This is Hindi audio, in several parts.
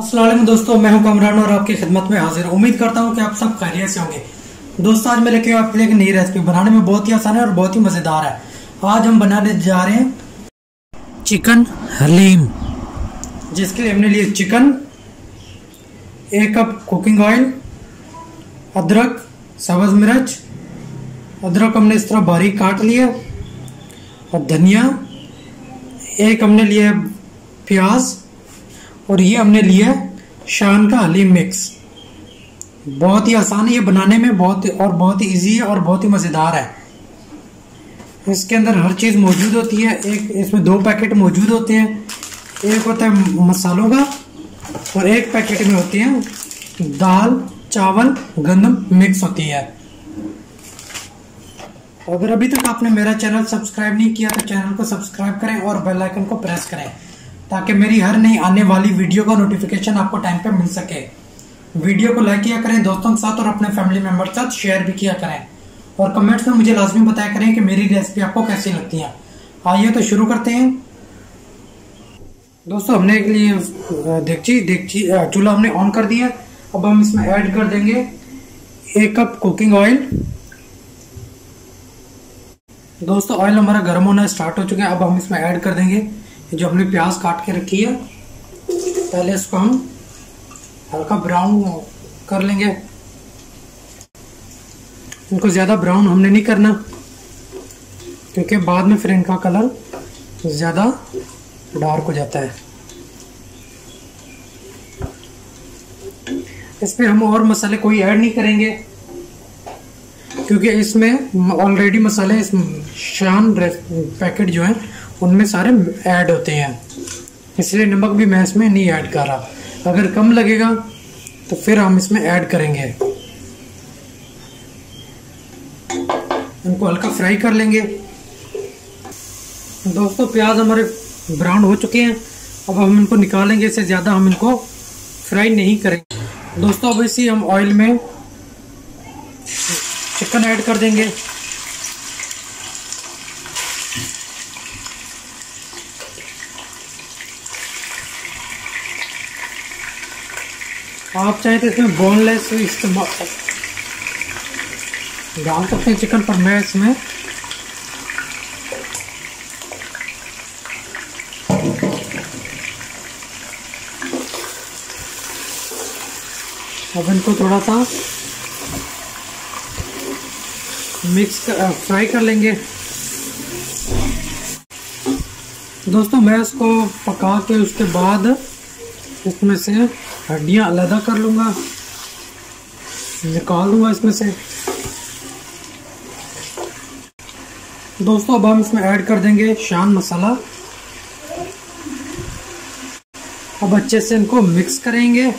अस्सलाम वालेकुम दोस्तों, मैं हूं कमरान और आपकी खिदमत में हाजिर। उम्मीद करता हूं कि आप सब खैरियत से होंगे। दोस्तों, आज मैं लेके आपके लिए एक नई रेसिपी बनाने में बहुत ही आसान है और बहुत ही मज़ेदार है। आज हम बनाने जा रहे हैं चिकन हलीम, जिसके लिए हमने लिए चिकन, 1 कप कुकिंग ऑयल, अदरक, सब्ज़ मिर्च, अदरक हमने इस तरह बारीक काट लिया, और धनिया, 1 हमने लिया प्याज, और ये हमने लिया शान का हलीम मिक्स। बहुत ही आसान है ये बनाने में, बहुत ही इजी है और बहुत ही मज़ेदार है। इसके अंदर हर चीज़ मौजूद होती है। एक इसमें 2 पैकेट मौजूद होते हैं, एक होता है मसालों का और एक पैकेट में होती है दाल, चावल, गंदम मिक्स होती है। अगर अभी तक आपने मेरा चैनल सब्सक्राइब नहीं किया तो चैनल को सब्सक्राइब करें और बेल आइकन को प्रेस करें, ताकि मेरी हर नई आने वाली वीडियो का नोटिफिकेशन आपको टाइम पे मिल सके। वीडियो को लाइक किया करें दोस्तों के साथ और अपने फैमिली मेंबर के साथ शेयर भी किया करें, और कमेंट्स में मुझे लाजमी बताया करें कि मेरी रेसिपी आपको कैसी लगती है। आइए तो शुरू करते हैं। दोस्तों, हमने एक लिए देगची चूल्हा हमने ऑन कर दिया। अब हम इसमें ऐड कर देंगे 1 कप कुकिंग ऑयल। दोस्तों, ऑयल हमारा गर्म होना स्टार्ट हो चुका है। अब हम इसमें ऐड कर देंगे जो हमने प्याज काट के रखी है। पहले इसको हम हल्का ब्राउन कर लेंगे। इनको ज़्यादा ब्राउन हमने नहीं करना, क्योंकि बाद में फिर इनका कलर ज़्यादा डार्क हो जाता है। इसमें हम और मसाले कोई ऐड नहीं करेंगे, क्योंकि इसमें ऑलरेडी मसाले इस शान पैकेट जो है उनमें सारे ऐड होते हैं, इसलिए नमक भी मैं इसमें नहीं ऐड कर रहा। अगर कम लगेगा तो फिर हम इसमें ऐड करेंगे। इनको हल्का फ्राई कर लेंगे। दोस्तों, प्याज हमारे ब्राउन हो चुके हैं। अब हम इनको निकालेंगे, इससे ज़्यादा हम इनको फ्राई नहीं करेंगे। दोस्तों, अब इसी हम ऑयल में चिकन ऐड कर देंगे। आप चाहे तो इसमें बोनलेस इस्तेमाल डाल सकते हैं चिकन, पर मैं इसमें अब इनको थोड़ा सा फ्राई कर लेंगे। दोस्तों, मैं इसको पका के उसके बाद इसमें से हड्डियां अलग कर लूँगा, निकाल दूंगा इसमें से। दोस्तों, अब हम इसमें ऐड कर देंगे शान मसाला। अब अच्छे से इनको मिक्स करेंगे।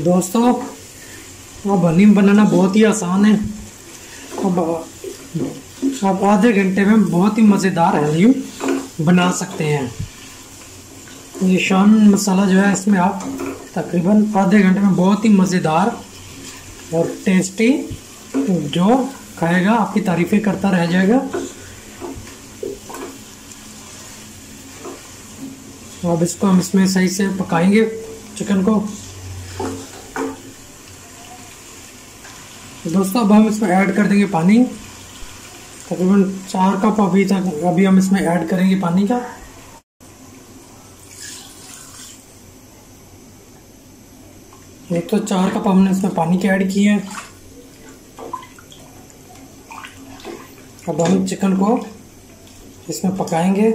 दोस्तों, अब हलीम बनाना बहुत ही आसान है। अब आधे घंटे में बहुत ही मज़ेदार हलीम बना सकते हैं। ये शान मसाला जो है, इसमें आप तकरीबन आधे घंटे में बहुत ही मज़ेदार और टेस्टी, जो खाएगा आपकी तारीफ़ें करता रह जाएगा। अब इसको हम इसमें सही से पकाएंगे चिकन को। दोस्तों, अब हम इसमें ऐड कर देंगे पानी, तकरीबन 4 कप अभी हम इसमें ऐड करेंगे पानी का। एक तो 4 कप हमने इसमें पानी के ऐड किए हैं। अब हम चिकन को इसमें पकाएंगे।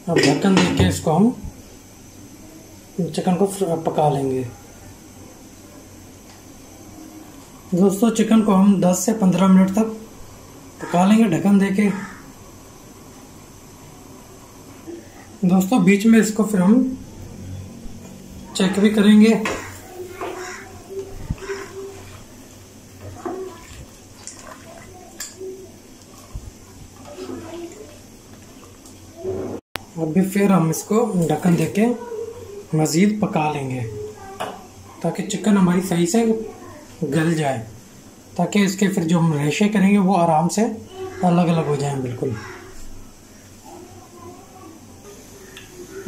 अब ढक्कन देके इसको हम चिकन को पका लेंगे। दोस्तों, चिकन को हम 10 से 15 मिनट तक पका लेंगे ढक्कन देके। दोस्तों, बीच में इसको फिर हम चेक भी करेंगे। अभी फिर हम इसको ढक्कन देके मज़ीद पका लेंगे ताकि चिकन हमारी सही से गल जाए, ताकि इसके फिर जो हम रेशे करेंगे वो आराम से अलग अलग हो जाएं बिल्कुल।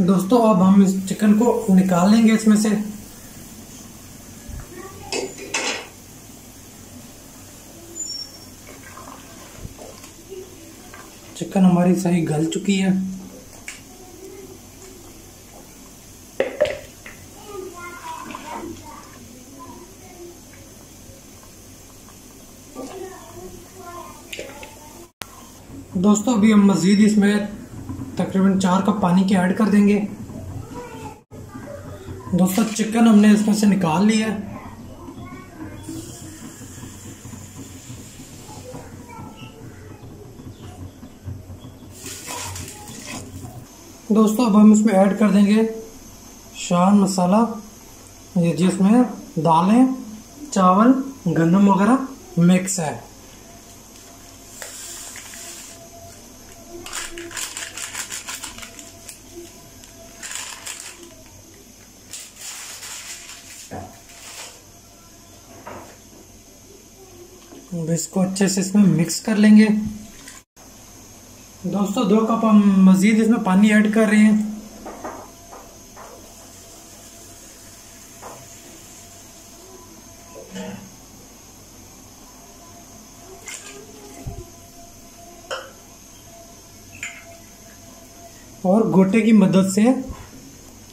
दोस्तों अब हम इस चिकन को निकाल लेंगे इसमें से। चिकन हमारी सही गल चुकी है। दोस्तों अभी हम मज़ीद इसमें तकरीबन 4 कप पानी के ऐड कर देंगे। दोस्तों चिकन हमने इसमें से निकाल लिया है। दोस्तों अब हम इसमें ऐड कर देंगे शान मसाला, ये जिसमें दालें, चावल, गंदम वगैरह मिक्स है। अब इसको अच्छे से इसमें मिक्स कर लेंगे। दोस्तों 2 कप हम मज़ीद इसमें पानी ऐड कर रहे हैं। और गोटे की मदद से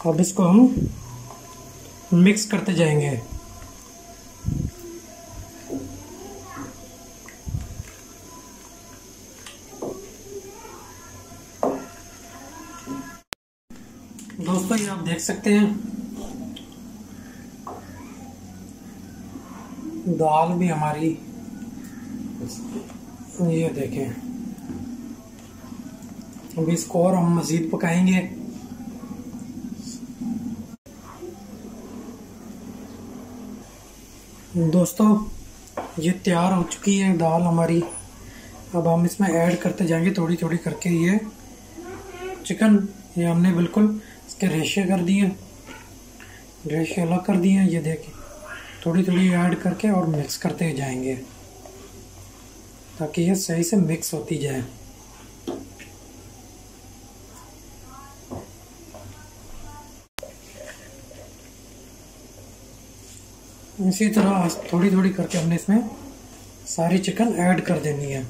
अब इसको हम मिक्स करते जाएंगे। दोस्तों ये आप देख सकते हैं दाल भी हमारी, ये देखें। अभी इसको और हम मज़ीद पकाएंगे। दोस्तों ये तैयार हो चुकी है दाल हमारी। अब हम इसमें ऐड करते जाएंगे थोड़ी थोड़ी करके ये चिकन। ये हमने बिल्कुल इसके रेशे कर दिए, रेशे अलग कर दिए। ये देखिए थोड़ी थोड़ी ऐड करके और मिक्स करते जाएंगे ताकि ये सही से मिक्स होती जाए। इसी तरह थोड़ी थोड़ी करके हमने इसमें सारी चिकन ऐड कर देनी है।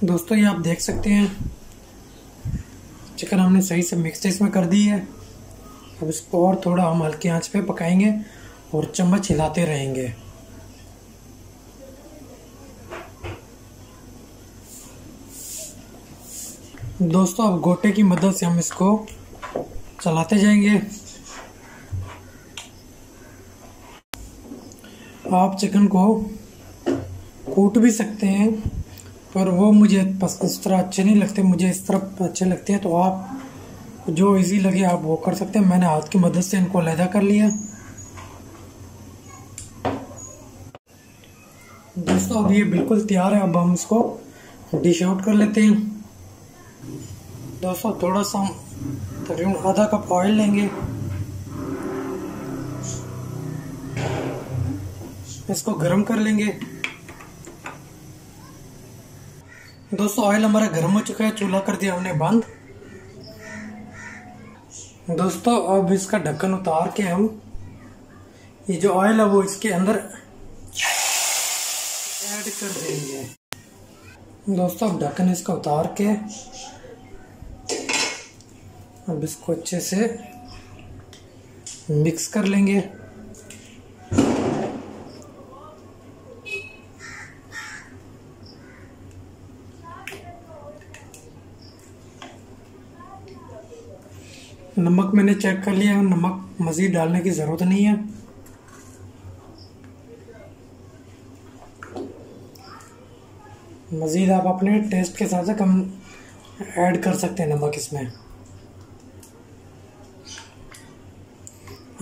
दोस्तों ये आप देख सकते हैं चिकन हमने सही से मिक्स इसमें कर दी है। अब इसको और थोड़ा हम हल्की आंच पे पकाएंगे और चम्मच हिलाते रहेंगे। दोस्तों अब गोटे की मदद से हम इसको चलाते जाएंगे। आप चिकन को कूट भी सकते हैं, पर वो मुझे इस तरह अच्छे नहीं लगते, मुझे इस तरह अच्छे लगते हैं। तो आप जो इजी लगे आप वो कर सकते हैं। मैंने हाथ की मदद से इनको अलहदा कर लिया। दोस्तों अब ये बिल्कुल तैयार है। अब हम इसको डिश आउट कर लेते हैं। दोस्तों थोड़ा सा तकरीबन आधा कप ऑयल लेंगे, इसको गर्म कर लेंगे। दोस्तों ऑयल हमारा गर्म हो चुका है, चूल्हा कर दिया हमने बंद। दोस्तों अब इसका ढक्कन उतार के हम ये जो ऑयल है वो इसके अंदर ऐड कर देंगे। दोस्तों अब ढक्कन इसका उतार के अब इसको अच्छे से मिक्स कर लेंगे। नमक मैंने चेक कर लिया, नमक मज़ीद डालने की ज़रूरत नहीं है। मज़ीद आप अपने टेस्ट के हिसाब से कम ऐड कर सकते हैं नमक इसमें।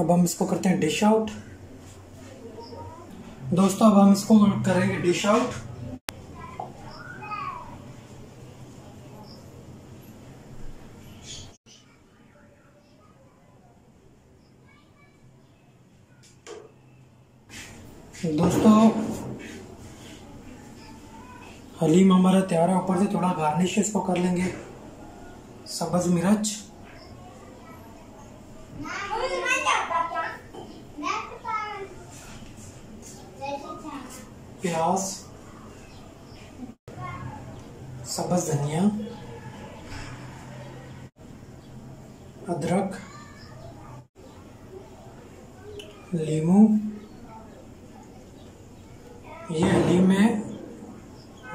अब हम इसको करते हैं डिश आउट। दोस्तों अब हम इसको करेंगे डिश आउट। दोस्तों हलीम हमारा तैयार है। ऊपर से थोड़ा गार्निश इसको कर लेंगे, सब्ज मिर्च, प्याज, सब्ज धनिया, अदरक, लीमू। ये हलीम में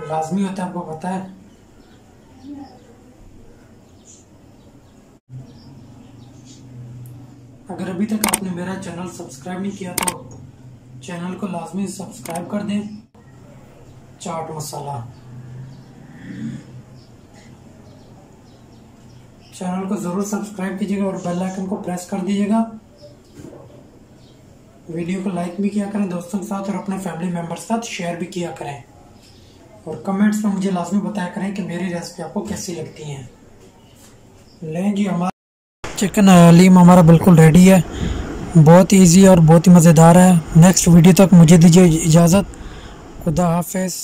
लाजमी होता है, आपको पता है। अगर अभी तक आपने मेरा चैनल सब्सक्राइब नहीं किया तो चैनल को लाजमी सब्सक्राइब कर दें। चाट मसाला, चैनल को जरूर सब्सक्राइब कीजिएगा और बेल आइकन को प्रेस कर दीजिएगा। वीडियो को लाइक भी किया करें दोस्तों के साथ और अपने फैमिली मेंबर्स के साथ शेयर भी किया करें। और कमेंट्स में मुझे लाजमी बताया करें कि मेरी रेसिपी आपको कैसी लगती है। लें जी, हमारा चिकन हलीम हमारा बिल्कुल रेडी है। बहुत इजी और बहुत ही मज़ेदार है। नेक्स्ट वीडियो तक मुझे दीजिए इजाज़त। खुदा हाफिज़।